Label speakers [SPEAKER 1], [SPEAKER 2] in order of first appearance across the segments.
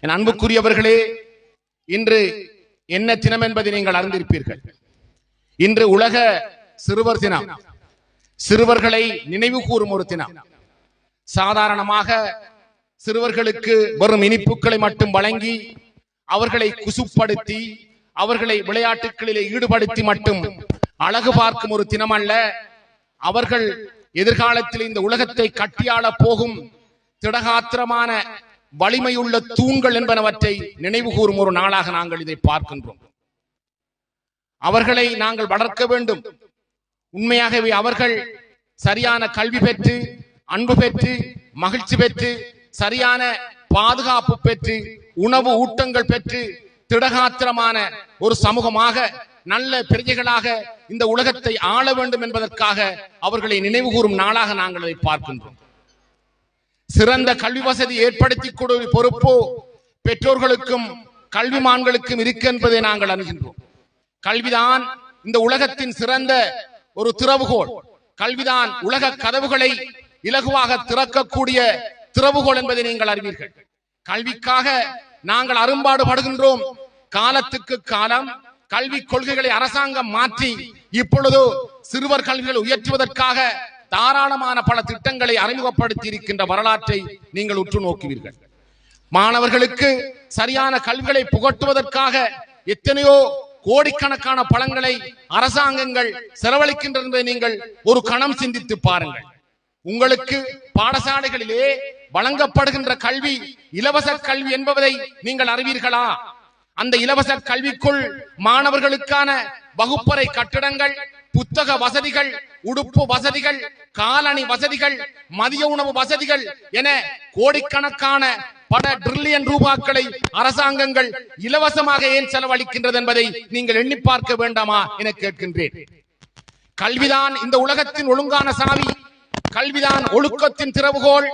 [SPEAKER 1] என் அன்புக்குரியவர்களே, இன்று என்ன தினம் என்பதை நீங்கள் அறிந்திருப்பீர்கள். இன்று உலக சிறுவர் தினம். சிறுவர்களை நினைவு கூறும் ஒரு தினம். சாதாரணமாக சிறுவர்களுக்கு வெறும் இனிப்புகளை மட்டும் வழங்கி அவர்களை குசுப்படுத்தி அவர்களை விளையாட்டுகளிலே ஈடுபடுத்தி மட்டும் அழகு பார்க்கும் ஒரு தினம் அல்ல. அவர்கள் எதிர்காலத்தில் இந்த உலகத்தை கட்டியாள போகும் திடகாத்திரமான வலிமையுள்ள தூண்கள் என்பனவற்றை நினைவு கூறும் ஒரு நாளாக நாங்கள் இதை பார்க்கின்றோம். அவர்களை நாங்கள் வளர்க்க வேண்டும். உண்மையாகவே அவர்கள் சரியான கல்வி பெற்று, அன்பு பெற்று, மகிழ்ச்சி பெற்று, சரியான பாதுகாப்பு பெற்று, உணவு ஊட்டங்கள் பெற்று, திடகாத்திரமான ஒரு சமூகமாக நல்ல பிரஜைகளாக இந்த உலகத்தை ஆள வேண்டும் என்பதற்காக அவர்களை நினைவு கூறும் நாளாக நாங்கள் அதை பார்க்கின்றோம். சிறந்த கல்வி வசதி ஏற்படுத்தி கொடுக்கிற பொறுப்போ பெற்றோர்களுக்கும் கல்விமான்களுக்கும் இருக்கு என்பதை நாங்கள் அறிகின்றோம். கல்விதான் இந்த உலகத்தின் சிறந்த ஒரு திறவுகோல். கல்விதான் உலக கதவுகளை இலகுவாக திறக்கக்கூடிய திறவுகோல் என்பதை நீங்கள் அறிவீர்கள். கல்விக்காக நாங்கள் அரும்பாடு படுகின்றோம். காலத்துக்கு காலம் கல்வி கொள்கைகளை அரசாங்கம் மாற்றி இப்பொழுது சிறுவர் கல்விகளை உயர்த்துவதற்காக தாராளமான பல திட்டங்களை அறிமுகப்படுத்தி இருக்கின்ற வரலாற்றை நீங்கள் உற்று நோக்குவீர்கள். மாணவர்களுக்கு சரியான கல்விகளை புகட்டுவதற்காக எத்தனையோ கோடிக்கணக்கான பணங்களை அரசாங்கங்கள் செலவழிக்கின்றன என்பதை நீங்கள் ஒரு கணம் சிந்தித்து பாருங்கள். உங்களுக்கு பாடசாலைகளிலே வழங்கப்படுகின்ற கல்வி இலவச கல்வி என்பதை நீங்கள் அறிவீர்களா? அந்த இலவச கல்விக்குள் மாணவர்களுக்கான வகுப்பறை கட்டிடங்கள், புத்தக வசதிகள், உடுப்பு வசதிகள், காலணி வசதிகள், மதிய உணவு வசதிகள் என கோடிக்கணக்கான பல டிரில்லியன் ரூபாய்களை அரசாங்கங்கள் இலவசமாக ஏன் செலவழிக்கின்றது என்பதை நீங்கள் எண்ணி பார்க்க வேண்டாமா என கேட்கின்றேன். கல்விதான் இந்த உலகத்தின் ஒழுங்கான சாவி. கல்விதான் ஒழுக்கத்தின் திறவுகோல்.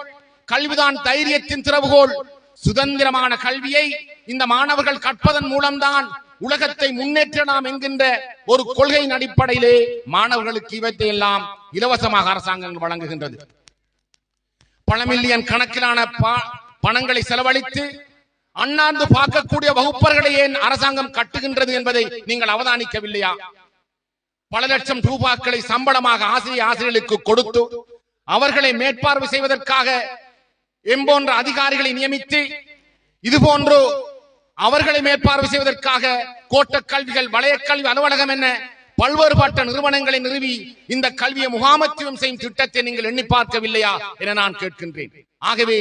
[SPEAKER 1] கல்விதான் தைரியத்தின் திறவுகோல். சுதந்திரமான கல்வியை இந்த மாணவர்கள் கற்பதன் மூலம்தான் உலகத்தை முன்னேற்றலாம் என்கின்ற ஒரு கொள்கையின் அடிப்படையிலே மாணவர்களுக்கு இவற்றை எல்லாம் இலவசமாக அரசாங்கங்கள் வழங்குகின்றது. பல மில்லியன் கணக்கிலான பணங்களை செலவழித்து அண்ணாந்து பார்க்கக்கூடிய வகுப்பறைகளை ஏன் அரசாங்கம் கட்டுகின்றது என்பதை நீங்கள் அவதானிக்கவில்லையா? பல லட்சம் ரூபாய்களை சம்பளமாக ஆசிரியர்களுக்கு கொடுத்து அவர்களை மேற்பார்வை செய்வதற்காக எம்போன்ற அதிகாரிகளை நியமித்து இதுபோன்று அவர்களை மேற்பார்வை செய்வதற்காக கோட்ட கல்விகள், வளைய கல்வி அலுவலகம் என பல்வேறுபட்ட நிறுவனங்களை நிறுவி இந்த கல்வியை முகாமத்துவம் செய்யும் திட்டத்தை நீங்கள் எண்ணி பார்க்கவில்லையா என நான் கேட்கின்றேன். ஆகவே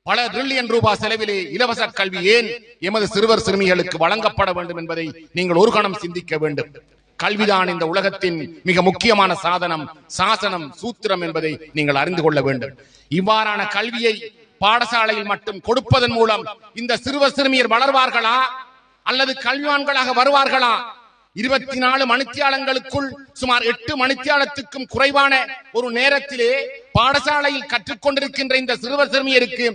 [SPEAKER 1] பல டிரில்லியன் ரூபாய் செலவிலே இலவச கல்வி ஏன் எமது சிறுவர் சிறுமிகளுக்கு வழங்கப்பட வேண்டும் என்பதை நீங்கள் ஒரு கணம் சிந்திக்க வேண்டும். கல்விதான் இந்த உலகத்தின் மிக முக்கியமான சாதனம், சாசனம், சூத்திரம் என்பதை நீங்கள் அறிந்து கொள்ள வேண்டும். இவ்வாறான கல்வியை பாடசாலையில் மட்டும் கொடுப்பதன் மூலம் இந்த சிறுவர் சிறுமியர் வளர்வார்களா அல்லது கல்விவான்களாக வருவார்களா? 24 மணித்தியாலங்களுக்குள் சுமார் 8 மணித்தியாலத்துக்கும் குறைவான ஒரு நேரத்திலே பாடசாலையில் கற்றுக்கொண்டிருக்கின்ற இந்த சிறுவர் சிறுமியருக்கு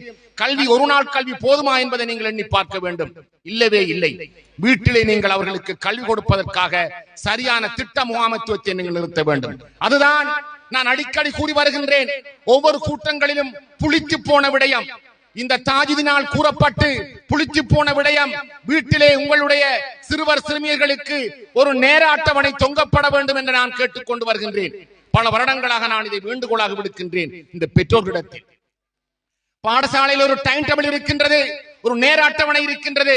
[SPEAKER 1] கல்வி, ஒரு நாள் கல்வி போதுமா என்பதை நீங்கள் எண்ணி பார்க்க வேண்டும். இல்லவே இல்லை. வீட்டிலே நீங்கள் அவர்களுக்கு கல்வி கொடுப்பதற்காக சரியான திட்ட முகாமைத்துவத்தை நீங்கள் நிறுத்த வேண்டும். அதுதான் நான் அடிக்கடி கூறி வருகின்றேன். ஒவ்வொரு கூட்டங்களிலும் புளித்து போன விடயம், இந்த தாஜிதினால் கூறப்பட்டு புளித்து போன விடயம், வீட்டிலே உங்களுடைய சிறுவர் சிறுமியர்களுக்கு ஒரு நேர அட்டவணை தொங்கப்பட வேண்டும் என்று நான் கேட்டுக்கொண்டு வருகின்றேன். பல வருடங்களாக நான் இதை வேண்டுகோளாக விடுக்கின்றேன். இந்த பெற்றோர்களிடத்தில் பாடசாலையில் ஒரு டைம் டேபிள் இருக்கின்றது, ஒரு நேர அட்டவணை இருக்கின்றது.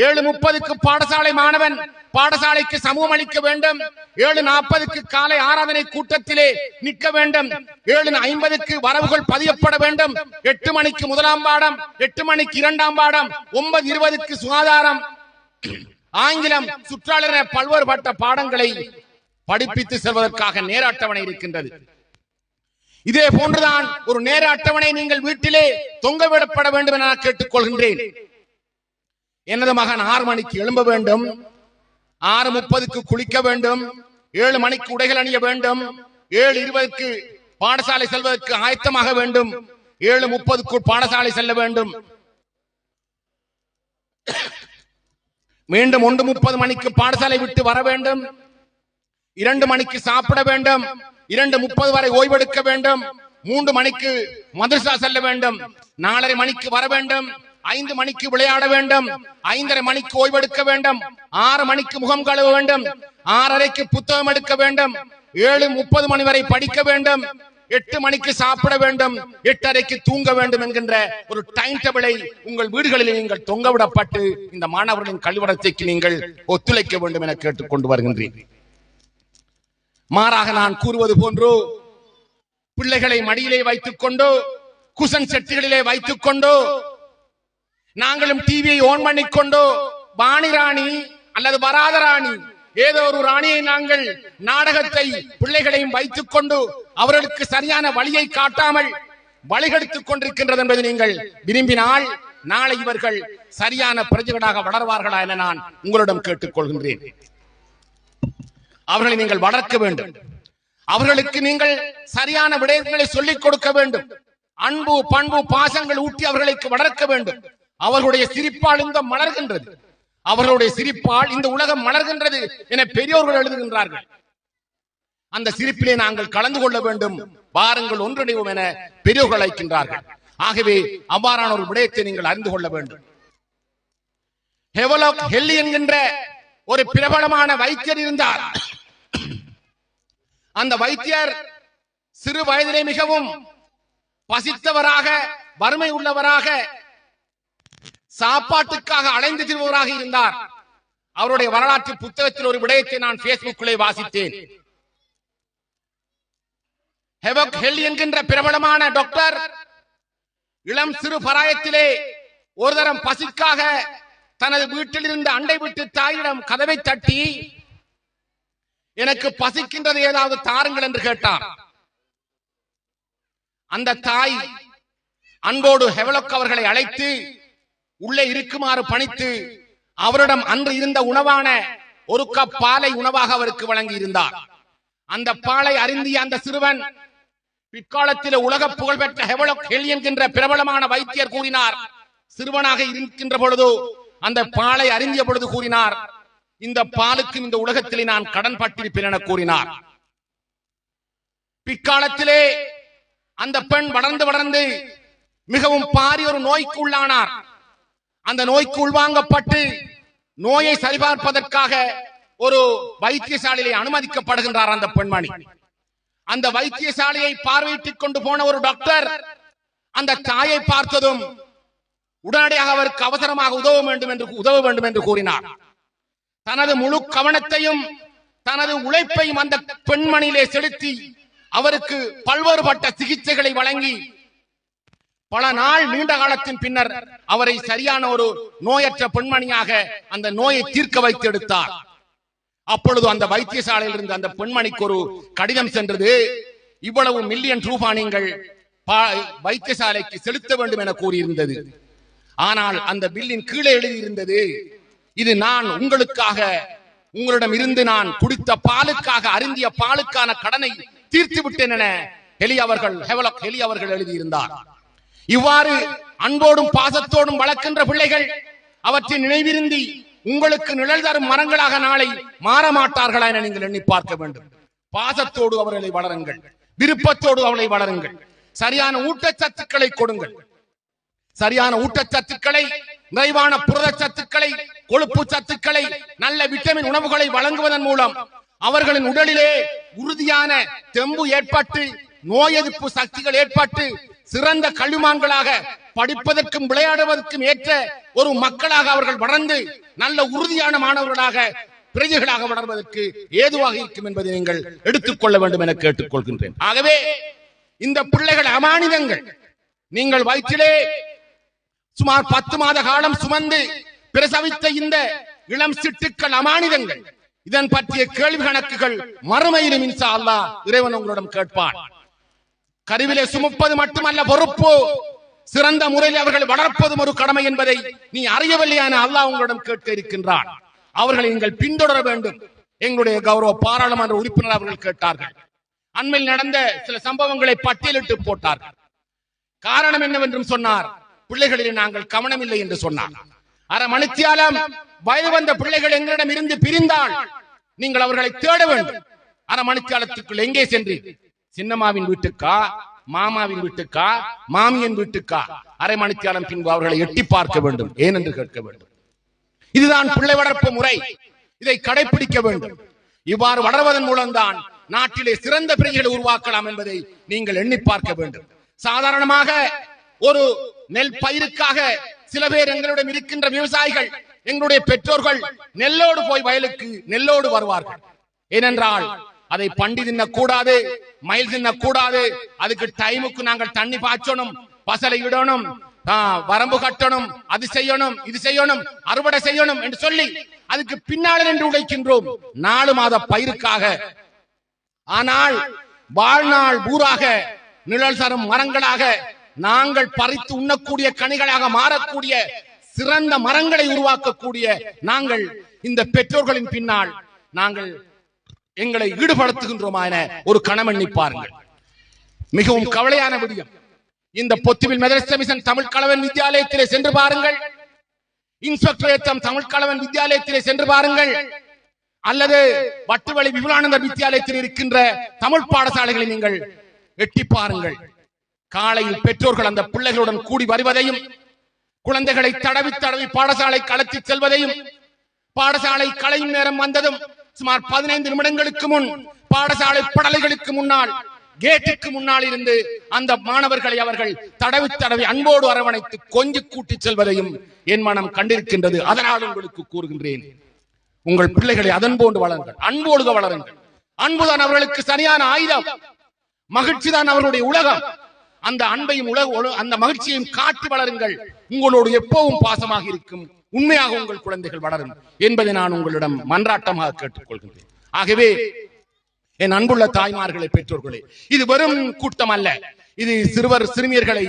[SPEAKER 1] 7:30க்கு பாடசாலை மாணவன் பாடசாலைக்கு சமூகம் அளிக்க வேண்டும். 7:40க்கு காலை ஆராதனை கூட்டத்திலே நிற்க வேண்டும். 7:50க்கு வரவுகள் பதியப்பட வேண்டும். 8 மணிக்கு முதலாம் பாடம், 8 மணிக்கு 2ஆம் பாடம், 9:20க்கு சுகாதாரம், ஆங்கிலம், சுற்றாளர் என பல்வேறுபட்ட பாடங்களை படிப்பித்து செல்வதற்காக நேர அட்டவணை இருக்கின்றது. இதே போன்றுதான் ஒரு நேர அட்டவணை நீங்கள் வீட்டிலே தொங்கவிடப்பட வேண்டும் என நான் கேட்டுக்கொள்கின்றேன். எனது மகன் 6 மணிக்கு எழும்ப வேண்டும், 6:30க்கு குளிக்க வேண்டும், 7 மணிக்கு உடைகள் அணிய வேண்டும், 7:20க்கு பாடசாலை செல்வதற்கு ஆயத்தமாக வேண்டும், 7:30க்கு பாடசாலை செல்ல வேண்டும், மீண்டும் 1:30 மணிக்கு பாடசாலை விட்டு வர வேண்டும், 2 மணிக்கு சாப்பிட வேண்டும், 2:30 வரை ஓய்வெடுக்க வேண்டும், 3 மணிக்கு மதரசா செல்ல வேண்டும், 4:30 மணிக்கு வர வேண்டும், 5 மணிக்கு விளையாட வேண்டும், 5:30 மணிக்கு ஓய்வெடுக்க வேண்டும், 6 மணிக்கு முகம் கழுவ வேண்டும், 6:30க்கு புத்தகம் எடுக்க வேண்டும், 7:30 மணி வரை படிக்க வேண்டும், 8 மணிக்கு சாப்பிட வேண்டும், 8:30க்கு தூங்க வேண்டும் என்கின்ற ஒரு டைம் டேபிளை உங்கள் வீடுகளில் நீங்கள் தொங்கவிடப்பட்டு இந்த மாணவர்களின் கல்விவளர்ச்சிக்கு நீங்கள் ஒத்துழைக்க வேண்டும் என கேட்டுக்கொண்டு வருகின்றேன். மாறாக நான் கூறுவது போன்று பிள்ளைகளை மடியிலே வைத்துக் கொண்டு குசன் செட்டிகளிலே வைத்துக் கொண்டு நாங்களும் டிவியை ஓன் பண்ணிக்கொண்டு பாணி ராணி அல்லது வராத ராணி ஏதோ ஒரு ராணியை நாங்கள் நாடகத்தை பிள்ளைகளையும் வைத்துக் கொண்டு அவர்களுக்கு சரியான வழியை காட்டாமல் வழிகெடுத்துக் கொண்டிருக்கின்றது என்பதை நீங்கள் விரும்பினால் நாளை இவர்கள் சரியான பிரஜைகளாக வளர்வார்களா என நான் உங்களிடம் கேட்டுக் கொள்கின்றேன். அவர்களை நீங்கள் வளர்க்க வேண்டும். அவர்களுக்கு நீங்கள் சரியான விடயங்களை சொல்லிக் கொடுக்க வேண்டும். அன்பு பண்பு பாசங்கள் ஊட்டி அவர்களுக்கு வளர்க்க வேண்டும். அவர்களுடைய சிரிப்பால் இந்த மலர்கின்றது, அவர்களுடைய சிரிப்பால் இந்த உலகம் மலர்கின்றது என பெரியோர்கள் எழுதுகின்றார்கள். அந்த சிரிப்பிலே நாங்கள் கலந்து கொள்ள வேண்டும். வாருங்கள் ஒன்றிணைவோம் என பெரியோர்கள் அழைக்கின்றார்கள். ஆகவே அவ்வாறான ஒரு விடயத்தை நீங்கள் அறிந்து கொள்ள வேண்டும். ஹெவலோக் ஹெல்லி என்கின்ற ஒரு பிரபலமான வைத்தியர் இருந்தார். அந்த வைத்தியர் சிறு வயதிலே மிகவும் பசித்தவராக, வறுமை உள்ளவராக, சாப்பாட்டுக்காக அலைந்து திரிபவராக இருந்தார். அவருடைய வரலாற்று புத்தகத்தில் ஒரு விடயத்தை நான் பேஸ்புக்கிலே வாசித்தேன். ஹெவலோக் ஹெல்லி என்கின்ற பிரபலமான டாக்டர் இளம் சிறு பராயத்திலே ஒரு தரம் பசிக்காக தனது வீட்டில் இருந்த அண்டை வீட்டு தாயிடம் கதவை தட்டி எனக்கு பசிக்கின்றது, ஏதாவது தாருங்கள் என்று கேட்டார். அந்த தாய் அன்போடு ஹெவலோக் அவர்களை அழைத்து உள்ளே இருக்குமாறு பணித்து அவரிடம் அன்று இருந்த உணவான ஒரு கப் பாலை உணவாக அவருக்கு வழங்கி இருந்தார். அந்த பாலை அருந்திய அந்த சிறுவன் பிற்காலத்தில் உலக புகழ்பெற்ற ஹெவலோக் ஹெல்லி என்கின்ற பிரபலமான வைத்தியர் கூறினார், சிறுவனாக இருக்கின்ற பொழுது அந்த பாலை அருந்திய பொழுது கூறினார், இந்த பாலுக்கும் இந்த உலகத்திலே நான் கடன் பட்டிருப்பேன் என கூறினார். பிற்காலத்திலே அந்த பெண் வளர்ந்து மிகவும் பாரிய ஒரு நோய்க்கு உள்ளானார். அந்த நோய்க்கு உள்வாங்கப்பட்டு நோயை சரிபார்ப்பதற்காக ஒரு வைத்தியசாலையிலே அனுமதிக்கப்படுகின்றார் அந்த பெண்மணி. அந்த வைத்தியசாலையை பார்வையிட்டுக் கொண்டு போன ஒரு டாக்டர் அந்த தாயை பார்த்ததும் உடனடியாக அவருக்கு அவசரமாக உதவ வேண்டும் என்று கூறினார். தனது முழு கவனத்தையும் தனது உழைப்பையும் அந்த பெண்மணியிலே செலுத்தி அவருக்கு பல்வேறுபட்ட சிகிச்சைகளை வழங்கி பல நாள் நீண்ட காலத்தின் பின்னர் அவரை சரியான ஒரு நோயற்ற பெண்மணியாக அந்த நோயை தீர்க்க வைத்து எடுத்தார். அப்பொழுது அந்த வைத்தியசாலையில் இருந்து அந்த பெண்மணிக்கு ஒரு கடிதம் சென்றது. இவ்வளவு மில்லியன் ரூபாய் நீங்கள் வைத்தியசாலைக்கு செலுத்த வேண்டும் என கூறியிருந்தது. ஆனால் அந்த பில்லின் கீழே எழுதியிருந்தது, இது நான் உங்களுக்காக உங்களிடம் இருந்து நான் குடித்த பாலுக்காக அருந்திய பாலுக்கான கடனை தீர்த்து விட்டேன் என ஹெவலோக் ஹெல்லி அவர்கள் எழுதியிருந்தார். இவ்வாறு அன்போடும் பாசத்தோடும் வளர்க்கின்ற பிள்ளைகள் அவற்றை நினைவிருந்தி உங்களுக்கு நிழல் தரும் மரங்களாக நாளை மாற மாட்டார்களா என நீங்கள் எண்ணி பார்க்க வேண்டும். பாசத்தோடு அவர்களை வளருங்கள், விருப்பத்தோடு அவளை வளருங்கள், சரியான ஊட்டச்சத்துக்களை கொடுங்கள். சரியான ஊட்டச்சத்துக்களை, நிறைவான புரத சத்துக்களை, கொழுப்பு சத்துக்களை, நல்ல விட்டமின் உணவுகளை வழங்குவதன் மூலம் அவர்களின் உடலிலே உறுதியான தெம்பு ஏற்பட்டு நோய் எதிர்ப்பு சக்திகள் ஏற்பட்டு சிறந்த கல்விமான்களாக படிப்பதற்கும் விளையாடுவதற்கும் ஏற்ற ஒரு மக்களாக அவர்கள் வளர்ந்து நல்ல உறுதியான மாணவர்களாக பிரஜைகளாக வளர்வதற்கு ஏதுவாக இருக்கும் என்பதை நீங்கள் எடுத்துக்கொள்ள வேண்டும் என கேட்டுக்கொள்கின்றேன். ஆகவே இந்த பிள்ளைகள் அமானிதங்கள். நீங்கள் வயிற்றிலே சுமார் 10 மாத காலம் சுமந்து பிரசவித்த இந்த இளம் சிட்டுக்கள் அமானிதங்கள். இதன் பற்றிய கேள்வி கணக்குகள் மறுமையிலும் இன்ஷா அல்லாஹ் இறைவன் உங்களிடம் கேட்பான். கருவிலே சுமப்பது மட்டுமல்ல பொறுப்பு, சிறந்த முறையில் அவர்கள் வளர்ப்பதும் ஒரு கடமை என்பதை நீ அறியவில்லையான அல்லாஹ் உங்களிடம் கேட்க இருக்கின்றான். அவர்களை நீங்கள் பின்தொடர வேண்டும். எங்களுடைய கௌரவ பாராளுமன்ற உறுப்பினர் அவர்கள் கேட்டார்கள். அண்மையில் நடந்த சில சம்பவங்களை பட்டியலிட்டு போட்டார்கள். காரணம் என்னவென்றும் சொன்னார், பிள்ளைகளிலே நாங்கள் கவனம் இல்லை என்று சொன்னார். அரை மணித்தியாலம் வயது வந்த பிள்ளைகள் எங்களிடம் இருந்து பிரிந்தால் நீங்கள் அவர்களை தேட வேண்டும். அரை மணித்தியாலத்துக்குள் எங்கே சென்று சின்னம்மாவின் வீட்டுக்கா, மாமாவின் வீட்டுக்கா மாமியின் வீட்டுக்கா அரை மணித்தியாலம் பின்பு அவர்களை எட்டி பார்க்க வேண்டும், ஏன் என்று கேட்க வேண்டும். இதுதான் பிள்ளை வளர்ப்பு முறை. இதை கடைபிடிக்க வேண்டும். இவ்வாறு வளர்வதன் மூலம்தான் நாட்டிலே சிறந்த பிள்ளைகளை உருவாக்கலாம் என்பதை நீங்கள் எண்ணி பார்க்க வேண்டும். சாதாரணமாக ஒரு நெல் பயிருக்காக சில பேர் எங்களிடம் இருக்கின்ற விவசாயிகள், எங்களுடைய பெற்றோர்கள் நெல்லோடு போய் வயலுக்கு நெல்லோடு வருவார்கள். ஏனென்றால் அதை பண்டி தின்னக்கூடாது, மயில் தின்னக்கூடாது, அதுக்கு டைமுக்கு நாங்கள் தண்ணி பாய்ச்சணும், பசலை இடணும், வரம்பு கட்டணும், அது செய்யணும், இது செய்யணும், அறுவடை செய்யணும் என்று சொல்லி அதுக்கு பின்னால் நின்று உழைக்கின்றோம் 4 மாத பயிருக்காக. ஆனால் வாழ்நாள் பூராக நிழல் தரும் மரங்களாக நாங்கள் பறித்து உண்ணக்கூடிய கனிகளாக மாறக்கூடிய சிறந்த மரங்களை உருவாக்கக்கூடிய நாங்கள் இந்த பெற்றோர்களின் பின்னால் நாங்கள் எங்களை ஈடுபடுத்துகின்றோமா என ஒரு கணம் எண்ணி பாருங்கள். மிகவும் கவலையான விடயம். இந்த பொத்துவில் மெதரிஸ்ட் மிஷன் தமிழ் கலவன் வித்தியாலயத்திலே சென்று பாருங்கள், இன்ஸ்பெக்டர் ஏத்தம் தமிழ் கலவன் வித்தியாலயத்திலே சென்று பாருங்கள், அல்லது வட்டுவழி விபுலானந்தர் வித்தியாலயத்தில் இருக்கின்ற தமிழ் பாடசாலைகளை நீங்கள் எட்டி பாருங்கள். காலையில் பெற்றோர்கள் அந்த பிள்ளைகளுடன் கூடி வருவதையும், குழந்தைகளை தடவி தடவி பாடசாலை களத்தி செல்வதையும், பாடசாலை கலையும் நேரம் வந்ததும் சுமார் 15 நிமிடங்களுக்கு முன் பாடசாலை படலைகளுக்கு முன்னால் கேட்டுக்கு முன்னால் இருந்து அந்த மாணவர்களை அவர்கள் தடவி தடவி அன்போடு அரவணைத்து கொஞ்சி கூட்டி செல்வதையும் என் மனம் கண்டிருக்கின்றது. அதனால் உங்களுக்கு கூறுகின்றேன், உங்கள் பிள்ளைகளை அதன் போன்று வளருங்கள், அன்போடு வளருங்கள். அன்புதான் அவர்களுக்கு சரியான ஆயுதம், மகிழ்ச்சி தான் அவர்களுடைய உலகம். அந்த அன்பையும் அந்த மகிழ்ச்சியையும் காட்டி வளருங்கள். உங்களோடு எப்பவும் பாசமாக இருக்கும் உண்மையாக உங்கள் குழந்தைகள் வளரும் என்பதை நான் உங்களிடம் மன்றாட்டமாக கேட்டுக்கொள்கின்றேன். ஆகவே என் அன்புள்ள தாய்மார்களே, பெற்றோர்களே, இது வெறும் கூட்டம் அல்ல. இது சிறுவர் சிறுமியர்களை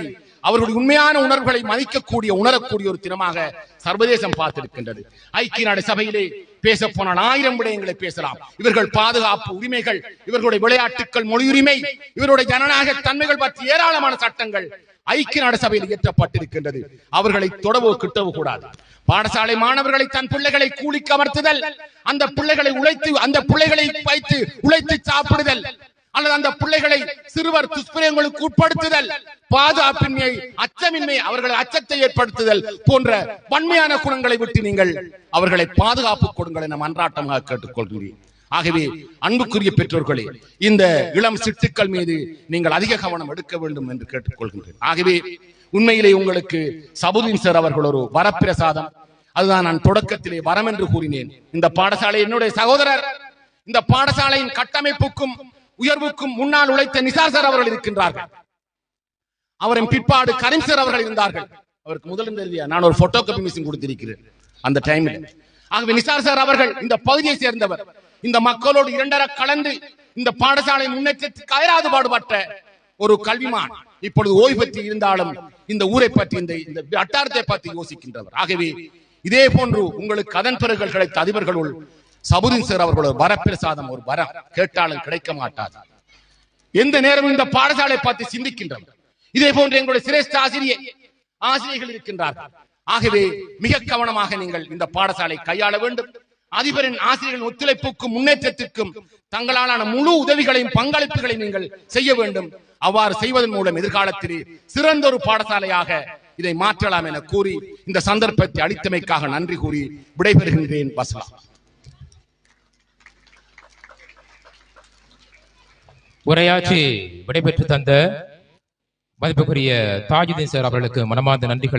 [SPEAKER 1] அவர்களுடைய உண்மையான உணர்வுகளை மதிக்கக்கூடிய உணரக்கூடிய ஒரு தினமாக சர்வதேசம் பார்த்திருக்கின்றது. ஐக்கிய நாடு சபையிலே பேச போனால் 1000 விடயங்களை பேசலாம். இவர்கள் பாதுகாப்பு உரிமைகள், இவர்களுடைய விளையாட்டுக்கள், மொழி உரிமை, இவருடைய ஜனநாயக தன்மைகள் பற்றி ஏராளமான சட்டங்கள் ஐக்கிய நாடு சபையில் இயற்றப்பட்டிருக்கின்றது. அவர்களை தொடவோ கிட்டவோ கூடாது. பாடசாலை மாணவர்களை தன் பிள்ளைகளை கூலிக்கு அமர்த்துதல், அந்த பிள்ளைகளை உழைத்து அந்த பிள்ளைகளை வைத்து உழைத்து சாப்பிடுதல், அல்லது அந்த பிள்ளைகளை சிறுவர் துஷ்பிரயங்களுக்கு உட்படுத்துதல், பாதுகாப்பின்மை, அச்சமின்மை, அவர்களை அச்சத்தை ஏற்படுத்துதல் போன்ற வன்மையான குணங்களை விட்டு நீங்கள் அவர்களை பாதுகாப்பு கொடுங்கள் என மன்றாட்டமாக கேட்டுக்கொள்கிறேன். ஆகவே அன்புக்குரிய பெற்றோர்களே, இந்த இளம் சிட்டுக்கள் மீது நீங்கள் அதிக கவனம் எடுக்க வேண்டும் என்று கேட்டுக்கொள்கின்றேன். ஆகவே உண்மையிலே உங்களுக்கு சபுதீன் சார் அவர்கள் ஒரு வரப்பிரசாதம். அதுதான் நான் தொடக்கத்திலே வரம் என்று கூறினேன். இந்த பாடசாலை என்னுடைய சகோதரர். இந்த பாடசாலையின் கட்டமைப்புக்கும் உயர்வுக்கும் முன்னால் உழைத்த நிசார் சார் அவர்கள் இருக்கின்றார்கள். அவரின் பிற்பாடு கரீம் சார் அவர்கள் இருந்தார்கள். அவருக்கு முதலில் தெரியா நான் ஒரு போட்டோ காப்பி மிஷின் கொடுத்திருக்கிறேன் அந்த டைமில். ஆகவே நிசார் சார் அவர்கள் இந்த பகுதியை சேர்ந்தவர். இந்த மக்களோடு இரண்டர கலந்து இந்த பாடசாலை முன்னேற்றத்துக்கு அயராது பாடுபட்ட ஒரு கல்விமான். இப்பொழுது ஓய்வு பெற்று இருந்தாலும் இந்த ஊரை பற்றி இந்த வட்டாரத்தை பற்றி யோசிக்கின்றவர். ஆகவே இதே போன்று உங்களுக்கு அதன் பிறகு கிடைத்த அதிபர்களுள் சபுதீன் சார் அவர்களோட வரப்பிரசாதம் ஒரு வரம் கேட்டாலும் கிடைக்க மாட்டாது. எந்த நேரமும் இந்த பாடசாலை பற்றி சிந்திக்கின்றனர். இதே போன்று எங்களுடைய சிரேஷ்ட ஆசிரியர்கள் இருக்கின்றார்கள். ஆகவே மிக கவனமாக நீங்கள் இந்த பாடசாலை கையாள வேண்டும். அதிபரின் ஆசிரியர்களின் ஒத்துழைப்புக்கும் முன்னேற்றத்திற்கும் தங்களாலான முழு உதவிகளையும் பங்களிப்புகளையும் நீங்கள் செய்ய வேண்டும். அவ்வாறு செய்வதன் மூலம் எதிர்காலத்திலே சிறந்த ஒரு பாடசாலையாக இதை மாற்றலாம் என கூறி இந்த சந்தர்ப்பத்தை அளித்தமைக்காக நன்றி கூறி விடைபெறுகின்றேன். வசலாம்.
[SPEAKER 2] உரையாற்றி விடைபெற்று தந்த மதிப்புக்குரிய தாஜுதீன் சார் அவர்களுக்கு மனமார்ந்த நன்றிகள்.